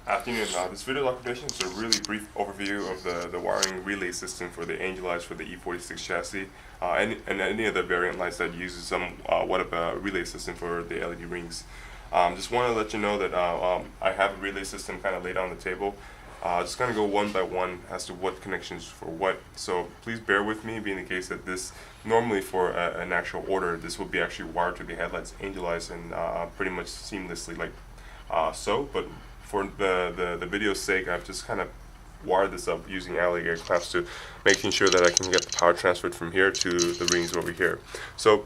Afternoon. This video documentation is a really brief overview of the wiring relay system for the angelized for the E46 chassis and any of the variant lines that uses somewhat of a relay system for the LED rings. Just want to let you know that I have a relay system kind of laid on the table. Just going to go one by one as to what connections for what. So please bear with me, being the case that this normally for an actual order, this will be actually wired to the headlights angelized and pretty much seamlessly like so. But for the video's sake, I've just kind of wired this up using alligator clamps to making sure that I can get the power transferred from here to the rings over here. So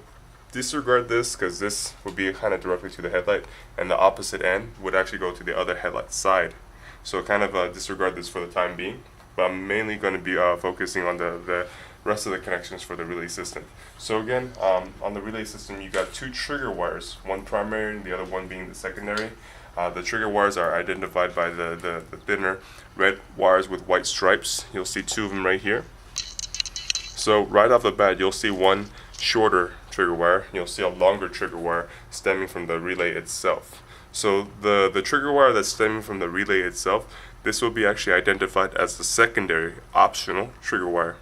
disregard this because this would be kind of directly to the headlight, and the opposite end would actually go to the other headlight side. So kind of disregard this for the time being, but I'm mainly going to be focusing on the rest of the connections for the relay system. So again, on the relay system, you got two trigger wires, one primary and the other one being the secondary. The trigger wires are identified by the thinner red wires with white stripes. You'll see two of them right here. So right off the bat, you'll see one shorter trigger wire. You'll see a longer trigger wire stemming from the relay itself. So the trigger wire that's stemming from the relay itself, this will be actually identified as the secondary optional trigger wire.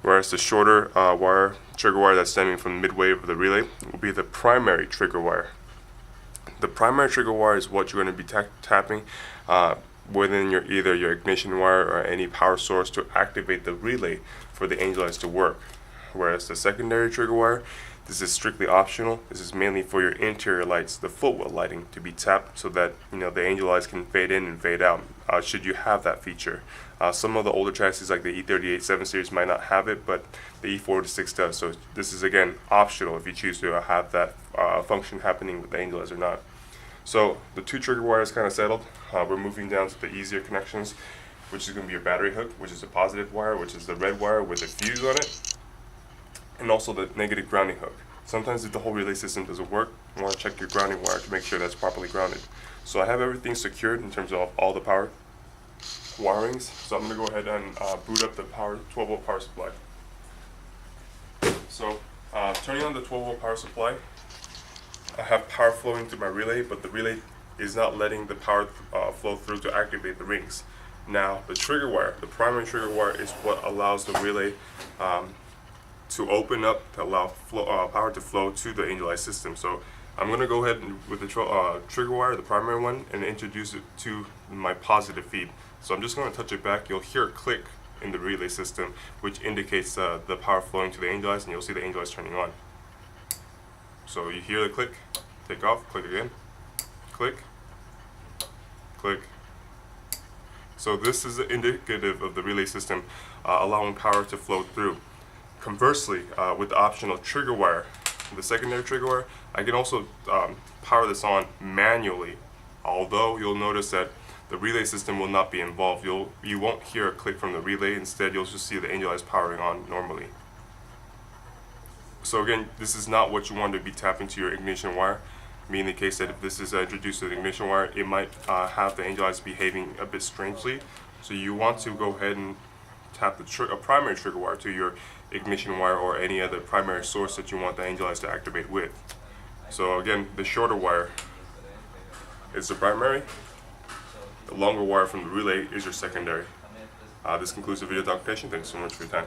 Whereas the shorter trigger wire that's stemming from midway of the relay will be the primary trigger wire. The primary trigger wire is what you're going to be tapping within either your ignition wire or any power source to activate the relay for the angelized to work. Whereas the secondary trigger wire, this is strictly optional. This is mainly for your interior lights, the footwell lighting, to be tapped so that the angelized can fade in and fade out should you have that feature. Some of the older chassis like the E38 7 Series might not have it, but the E46 does. So this is again optional if you choose to have that function happening with the angelized or not. So the two trigger wires kind of settled. We're moving down to the easier connections, which is going to be your battery hook, which is a positive wire, which is the red wire with a fuse on it, and also the negative grounding hook. Sometimes if the whole relay system doesn't work, you want to check your grounding wire to make sure that's properly grounded. So I have everything secured in terms of all the power wirings. So I'm going to go ahead and boot up the 12-volt power supply. So turning on the 12-volt power supply, I have power flowing through my relay, but the relay is not letting the power flow through to activate the rings. Now the trigger wire, the primary trigger wire, is what allows the relay to open up to allow power to flow to the angelized system. So I'm going to go ahead and with the trigger wire, the primary one, and introduce it to my positive feed. So I'm just going to touch it back. You'll hear a click in the relay system, which indicates the power flowing to the angelized, and you'll see the angelized turning on. So you hear the click, take off, click again, click, click. So this is indicative of the relay system allowing power to flow through. Conversely, with the optional trigger wire, the secondary trigger wire, I can also power this on manually, although you'll notice that the relay system will not be involved. You won't hear a click from the relay. Instead, you'll just see the angelized powering on normally. So again, this is not what you want to be tapping to your ignition wire. Meaning the case that if this is introduced to the ignition wire, it might have the angelized behaving a bit strangely. So you want to go ahead and tap the primary trigger wire to your ignition wire or any other primary source that you want the angelized to activate with. So again, the shorter wire is the primary. The longer wire from the relay is your secondary. This concludes the video documentation. Thanks so much for your time.